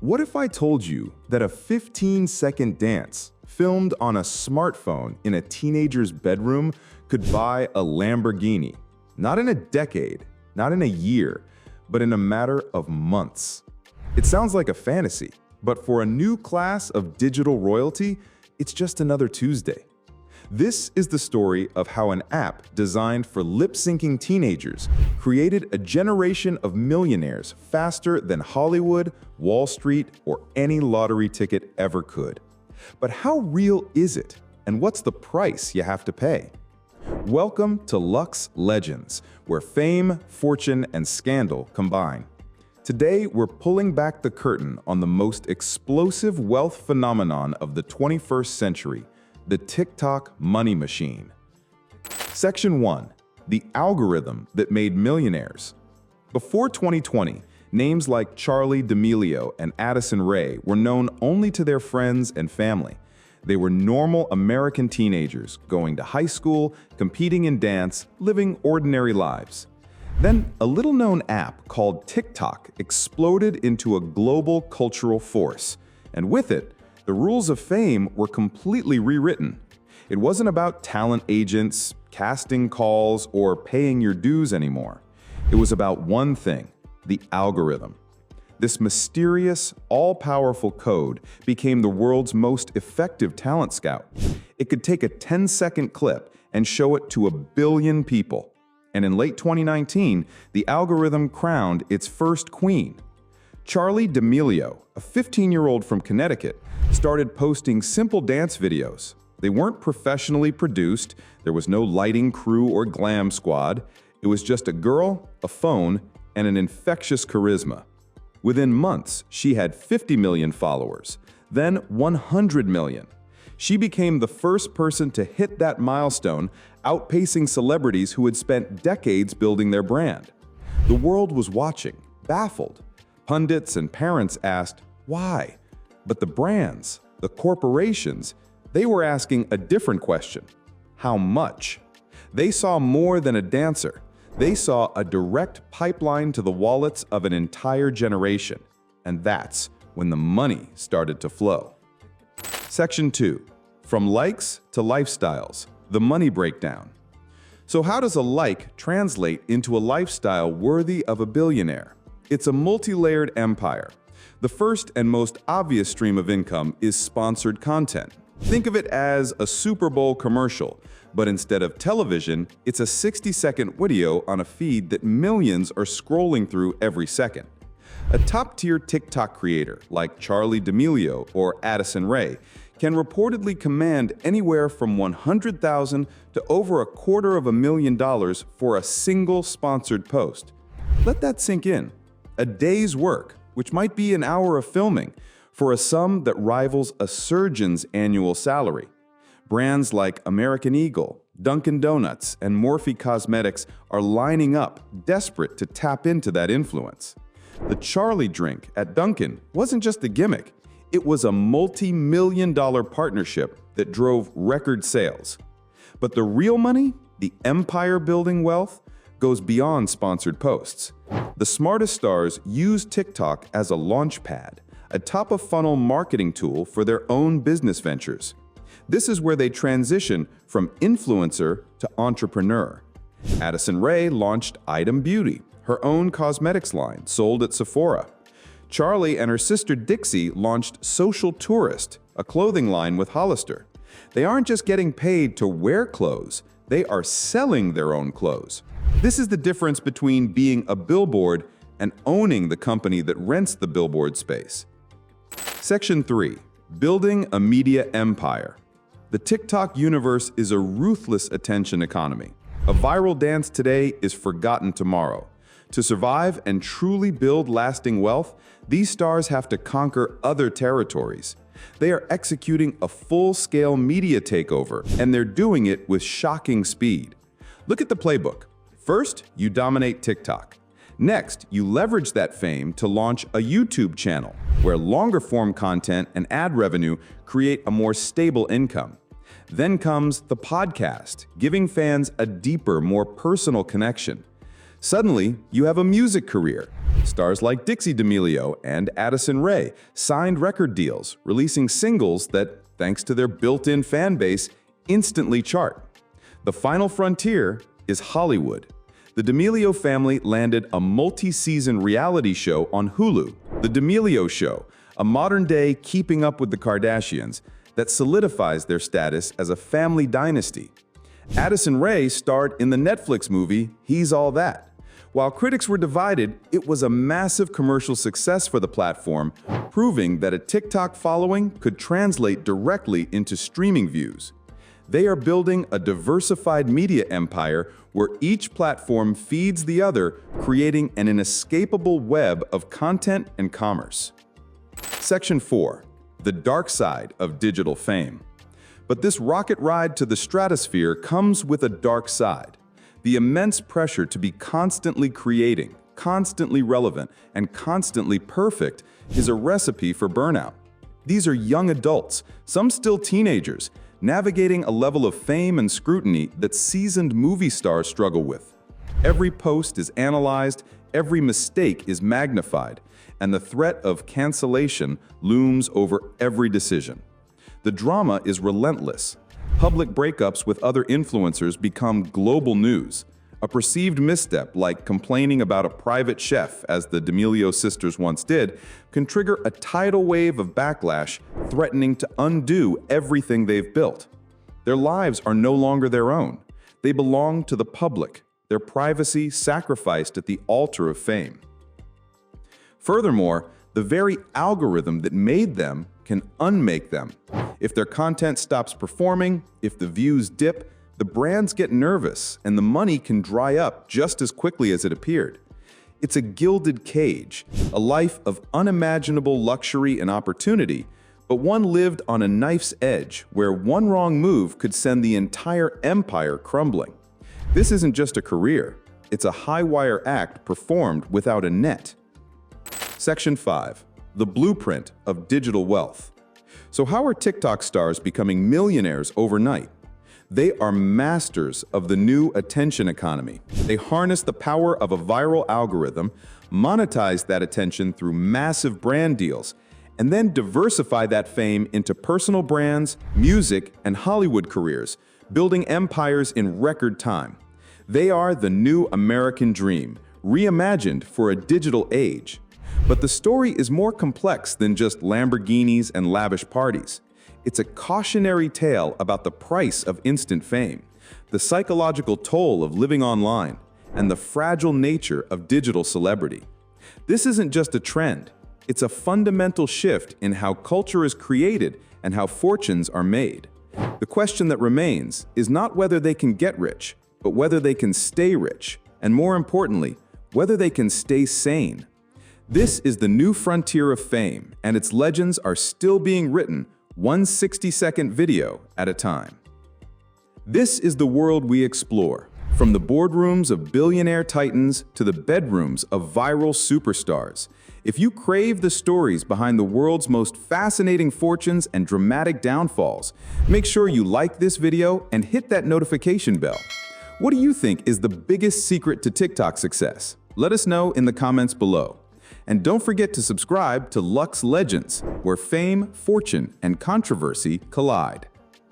What if I told you that a 15-second dance filmed on a smartphone in a teenager's bedroom could buy a Lamborghini? Not in a decade, not in a year, but in a matter of months. It sounds like a fantasy, but for a new class of digital royalty, it's just another Tuesday. This is the story of how an app designed for lip-syncing teenagers created a generation of millionaires faster than Hollywood, Wall Street, or any lottery ticket ever could. But how real is it, and what's the price you have to pay? Welcome to Luxe Legends, where fame, fortune, and scandal combine. Today, we're pulling back the curtain on the most explosive wealth phenomenon of the 21st century, the TikTok money machine. Section 1. The algorithm that made millionaires. Before 2020, names like Charli D'Amelio and Addison were known only to their friends and family. They were normal American teenagers going to high school, competing in dance, living ordinary lives. Then a little-known app called TikTok exploded into a global cultural force, and with it, the rules of fame were completely rewritten. It wasn't about talent agents, casting calls, or paying your dues anymore. It was about one thing: the algorithm. This mysterious, all-powerful code became the world's most effective talent scout. It could take a 10-second clip and show it to 1 billion people. And in late 2019, the algorithm crowned its first queen. Charli D'Amelio, a 15-year-old from Connecticut, started posting simple dance videos. They weren't professionally produced, there was no lighting crew or glam squad. It was just a girl, a phone, and an infectious charisma. Within months, she had 50 million followers, then 100 million. She became the first person to hit that milestone, outpacing celebrities who had spent decades building their brand. The world was watching, baffled. Pundits and parents asked, why? But the brands, the corporations, they were asking a different question: how much? They saw more than a dancer. They saw a direct pipeline to the wallets of an entire generation. And that's when the money started to flow. Section 2. From likes to lifestyles, the money breakdown. So how does a like translate into a lifestyle worthy of a billionaire? It's a multi-layered empire. The first and most obvious stream of income is sponsored content. Think of it as a Super Bowl commercial, but instead of television, it's a 60-second video on a feed that millions are scrolling through every second. A top-tier TikTok creator like Charli D'Amelio or Addison can reportedly command anywhere from $100,000 to over $250,000 for a single sponsored post. Let that sink in. A day's work, which might be an hour of filming, for a sum that rivals a surgeon's annual salary. Brands like American Eagle, Dunkin' Donuts, and Morphe Cosmetics are lining up, desperate to tap into that influence. The Charli drink at Dunkin' wasn't just a gimmick. It was a multi-million-dollar partnership that drove record sales. But the real money, the empire-building wealth, goes beyond sponsored posts. The smartest stars use TikTok as a launch pad, a top-of-funnel marketing tool for their own business ventures. This is where they transition from influencer to entrepreneur. Addison launched Item Beauty, her own cosmetics line sold at Sephora. Charli and her sister Dixie launched Social Tourist, a clothing line with Hollister. They aren't just getting paid to wear clothes, they are selling their own clothes. This is the difference between being a billboard and owning the company that rents the billboard space. Section 3. Building a media empire. The TikTok universe is a ruthless attention economy. A viral dance today is forgotten tomorrow. To survive and truly build lasting wealth, these stars have to conquer other territories. They are executing a full-scale media takeover, and they're doing it with shocking speed. Look at the playbook. First, you dominate TikTok. Next, you leverage that fame to launch a YouTube channel, where longer-form content and ad revenue create a more stable income. Then comes the podcast, giving fans a deeper, more personal connection. Suddenly, you have a music career. Stars like Dixie D'Amelio and Addison Rae signed record deals, releasing singles that, thanks to their built-in fan base, instantly chart. The final frontier is Hollywood. The D'Amelio family landed a multi-season reality show on Hulu, The D'Amelio Show, a modern-day Keeping Up with the Kardashians that solidifies their status as a family dynasty. Addison Rae starred in the Netflix movie He's All That. While critics were divided, it was a massive commercial success for the platform, proving that a TikTok following could translate directly into streaming views. They are building a diversified media empire where each platform feeds the other, creating an inescapable web of content and commerce. Section 4. The dark side of digital fame. But this rocket ride to the stratosphere comes with a dark side. The immense pressure to be constantly creating, constantly relevant, and constantly perfect is a recipe for burnout. These are young adults, some still teenagers, navigating a level of fame and scrutiny that seasoned movie stars struggle with. Every post is analyzed, every mistake is magnified, and the threat of cancellation looms over every decision. The drama is relentless. Public breakups with other influencers become global news. A perceived misstep, like complaining about a private chef, as the D'Amelio sisters once did, can trigger a tidal wave of backlash, threatening to undo everything they've built. Their lives are no longer their own. They belong to the public, their privacy sacrificed at the altar of fame. Furthermore, the very algorithm that made them can unmake them. If their content stops performing, if the views dip, the brands get nervous and the money can dry up just as quickly as it appeared. It's a gilded cage, a life of unimaginable luxury and opportunity, but one lived on a knife's edge where one wrong move could send the entire empire crumbling. This isn't just a career, it's a high-wire act performed without a net. Section 5. The blueprint of digital wealth. So how are TikTok stars becoming millionaires overnight? They are masters of the new attention economy. They harness the power of a viral algorithm, monetize that attention through massive brand deals, and then diversify that fame into personal brands, music, and Hollywood careers, building empires in record time. They are the new American dream, reimagined for a digital age. But the story is more complex than just Lamborghinis and lavish parties. It's a cautionary tale about the price of instant fame, the psychological toll of living online, and the fragile nature of digital celebrity. This isn't just a trend, it's a fundamental shift in how culture is created and how fortunes are made. The question that remains is not whether they can get rich, but whether they can stay rich, and more importantly, whether they can stay sane. This is the new frontier of fame, and its legends are still being written, one 60-second video at a time. This is the world we explore, from the boardrooms of billionaire titans to the bedrooms of viral superstars. If you crave the stories behind the world's most fascinating fortunes and dramatic downfalls, make sure you like this video and hit that notification bell. What do you think is the biggest secret to TikTok success? Let us know in the comments below. And don't forget to subscribe to Luxe Legends, where fame, fortune, and controversy collide.